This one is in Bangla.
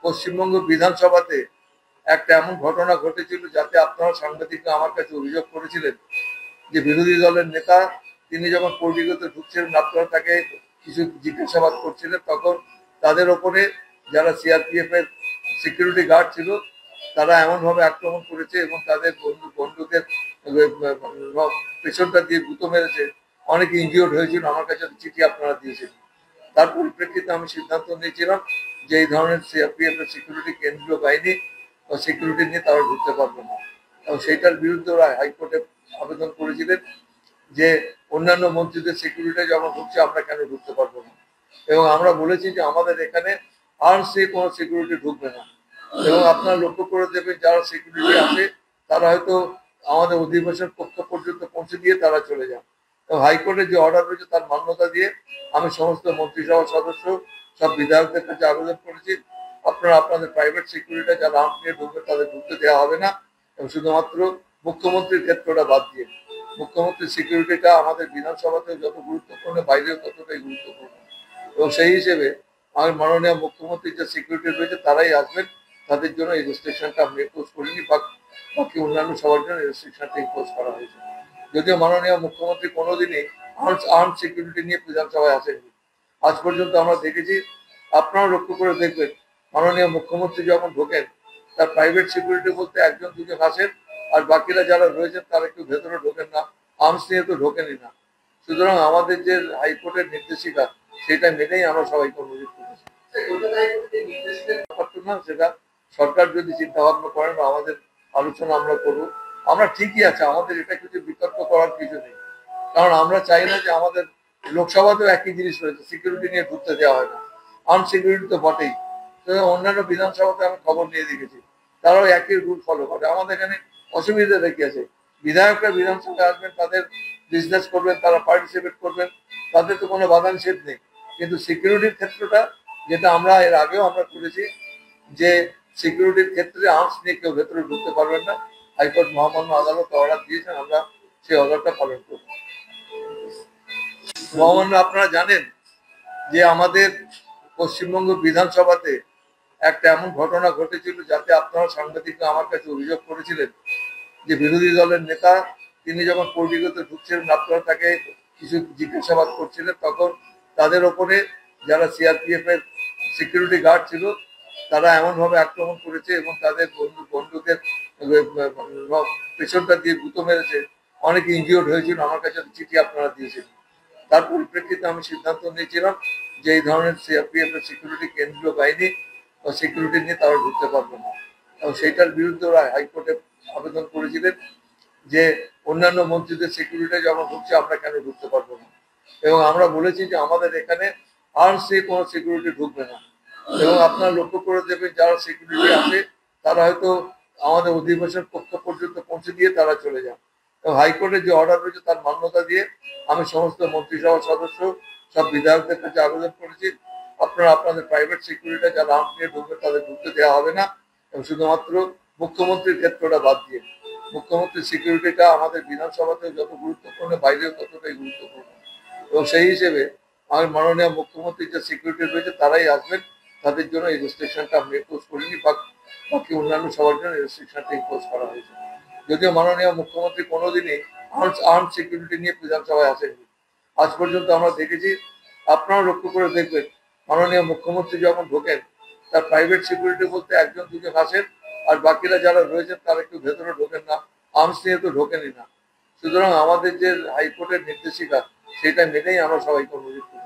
পশ্চিমবঙ্গ বিধানসভাতে একটা এমন ঘটনা ঘটেছিল যাতে আপনারা সাংবাদিকরা আমার কাছে অভিযোগ করেছিলেন যে বিরোধী দলের নেতা তিনি যখন পল্লীগতে ঢুকছিলেন আপনারা তাকে কিছু জিজ্ঞাসাবাদ করছিলেন, তখন তাদের ওপরে যারা সিআরপিএফ এর সিকিউরিটি গার্ড ছিল তারা এমনভাবে আক্রমণ করেছে এবং তাদের বন্দুকের পেছনটা দিয়ে গুঁতো মেরেছে, অনেকে ইনজিওর্ড হয়েছিল। আমার কাছে চিঠি আপনারা দিয়েছেন। তার পরিপ্রেক্ষিতে আমি সিদ্ধান্ত নিয়েছিলাম যে এই ধরনের সিআরপিএফ এর সিকিউরিটি কেন্দ্রীয় বাহিনী বা সিকিউরিটি নিয়ে তারা ঢুকতে পারবে না, এবং সেইটার বিরুদ্ধে ওরা হাইকোর্টে আবেদন করেছিলেন যে অন্যান্য মন্ত্রীদের সিকিউরিটি যখন ঢুকছে আমরা কেন ঢুকতে পারবো না। এবং আমরা বলেছি যে আমাদের এখানে আর্মস দিয়ে কোনো সিকিউরিটি ঢুকবে না, এবং আপনারা লক্ষ্য করে দেবেন যারা সিকিউরিটি আছে তারা হয়তো আমাদের অধিবেশন কক্ষ পর্যন্ত পৌঁছে দিয়ে তারা চলে যান। এবং হাইকোর্টের যে অর্ডার রয়েছে তার মান্যতা দিয়ে আমি সমস্ত মন্ত্রিসভার সদস্য সব বিধায়কদের কাছে আবেদন করেছি আপনারা আপনাদের প্রাইভেট সিকিউরিটি যারা আর্মস নিয়ে ঢুকবে তাদের ঢুকতে দেওয়া হবে না, এবং শুধুমাত্র মুখ্যমন্ত্রীর ক্ষেত্রটা বাদ দিয়ে। মুখ্যমন্ত্রীর সিকিউরিটিটা আমাদের বিধানসভাতে যত গুরুত্বপূর্ণ বাইরেও ততটাই গুরুত্বপূর্ণ, এবং সেই হিসেবে আমার মাননীয় মুখ্যমন্ত্রীর যে সিকিউরিটি রয়েছে তারাই আসবেন, তাদের জন্য এই রেস্ট্রিকশনটা আমি ইম্পোজ করিনি, বাকি অন্যান্য সবার জন্য রেস্ট্রিকশনটা ইম্পোজ করা হয়েছে। যদিও মাননীয় মুখ্যমন্ত্রী কোনোদিনই আর্ম সিকিউরিটি নিয়ে বিধানসভায় আসেননি। আজ পর্যন্ত আমরা দেখেছি, আপনারাও লক্ষ্য করে দেখবেন, মাননীয় মুখ্যমন্ত্রী যখন ঢোকেন তার প্রাইভেট সিকিউরিটি বলতে একজন দুজন আসেন, আর বাকিরা যারা রয়েছেন তারা একটু ভেতরে ঢোকেন না, আর্মস নিয়ে তো ঢোকেনই না। সুতরাং আমাদের যে হাইকোর্টের নির্দেশিকা সেটা মেনেই আমরা সবাই কর্মসূচি করেছি। না, সেটা সরকার যদি চিন্তা ভাবনা করেন বা আমাদের আলোচনা আমরা করবো, আমরা ঠিকই আছে, আমাদের এটা কিছু বিতর্ক করার কিছু নেই। কারণ আমরা চাই না যে আমাদের লোকসভাতেও একই জিনিস রয়েছে, সিকিউরিটি নিয়ে ঢুকতে দেওয়া হয় না, আনসিকিউরিটি তো বটেই। অন্যান্য বিধানসভাতে আমি খবর নিয়ে দেখেছি তারাও একই রুল ফলো করে। আমাদের এখানে অসুবিধা দেখে আছে, বিধায়করা বিধানসভায় আসবেন, তাদের বিজনেস করবেন, তারা পার্টিসিপেট করবেন, তাদের তো কোনো বাধা নিষেধ নেই। কিন্তু সিকিউরিটির ক্ষেত্রটা যেটা আমরা এর আগেও আমরা করেছি যে সিকিউরিটির ক্ষেত্রে আর্মস নিয়ে কেউ ভেতরে ঢুকতে পারবেন না, হাইকোর্ট মহামান্য আদালত অর্ডার দিয়েছেন, আমরা সেই অর্ডারটা পালন করব। মহামান্য আপনারা জানেন যে আমাদের পশ্চিমবঙ্গ বিধানসভাতে একটা এমন ঘটনা ঘটেছিল যাতে আপনারা সাংবাদিকরা আমার কাছে অভিযোগ করেছিলেন যে বিরোধী দলের নেতা তিনি যখন পল্লীগতে ঢুকছিলেন আপনারা তাকে কিছু জিজ্ঞাসাবাদ করছিলেন, তখন তাদের ওপরে যারা সিআরপিএফ এর সিকিউরিটি গার্ড ছিল তারা এমনভাবে আক্রমণ করেছে এবং তাদের বন্দুকের পেছনটা দিয়ে গুঁতো মেরেছে, অনেকে ইনজিওর্ড হয়েছিল। আমার কাছে চিঠি আপনারা দিয়েছেন। তার পরিপ্রেক্ষিতে আমি সিদ্ধান্ত নিয়েছিলাম যে এই ধরনের সিআরপিএফ এর সিকিউরিটি কেন্দ্রীয় বাহিনী বা সিকিউরিটি নিয়ে তারা ঢুকতে পারবে না, এবং সেইটার বিরুদ্ধে ওরা হাইকোর্টে আবেদন করেছিলেন যে অন্যান্য মন্ত্রীদের সিকিউরিটি যখন ঢুকছে আমরা কেন ঢুকতে পারবো না। এবং আমরা বলেছি যে আমাদের এখানে আর্মস দিয়ে কোনো সিকিউরিটি ঢুকবে না, এবং আপনারা লক্ষ্য করে দেবেন যারা সিকিউরিটি আছে তারা হয়তো আমাদের অধিবেশন কক্ষ পর্যন্ত পৌঁছে দিয়ে তারা চলে যান। এবং হাইকোর্টের যে অর্ডার রয়েছে তার মান্যতা দিয়ে আমি সমস্ত মন্ত্রিসভার সদস্য সব বিধায়কদের কাছে আবেদন করেছি আপনারা আপনাদের প্রাইভেট সিকিউরিটি যারা আর্মস নিয়ে ঢুকবে তাদের ঢুকতে দেওয়া হবে না, এবং শুধুমাত্র মুখ্যমন্ত্রীর ক্ষেত্রটা বাদ দিয়ে। মুখ্যমন্ত্রীর সিকিউরিটিটা আমাদের বিধানসভাতে যত গুরুত্বপূর্ণ বাইরেও ততটাই গুরুত্বপূর্ণ, এবং সেই হিসেবে আমার মাননীয় মুখ্যমন্ত্রীর যে সিকিউরিটি রয়েছে তারাই আসবেন, তাদের জন্য এই রেস্ট্রিকশনটা আমি ইম্পোজ করিনি, বাকি অন্যান্য সবার জন্য রেস্ট্রিকশনটা ইম্পোজ করা হয়েছে। যদিও মাননীয় মুখ্যমন্ত্রী কোনোদিনই আর্ম সিকিউরিটি নিয়ে বিধানসভায় আসেননি। আজ পর্যন্ত আমরা দেখেছি, আপনারাও লক্ষ্য করে দেখবেন, মাননীয় মুখ্যমন্ত্রী যখন ঢোকেন তার প্রাইভেট সিকিউরিটি বলতে একজন দুজন আসেন, আর বাকিরা যারা রয়েছেন তারা একটু ভেতরে ঢোকেন না, আর্মস নিয়ে তো ঢোকেনই না। সুতরাং আমাদের যে হাইকোর্টের নির্দেশিকা সেটা মেনেই আমরা সবাই কর্মসূচি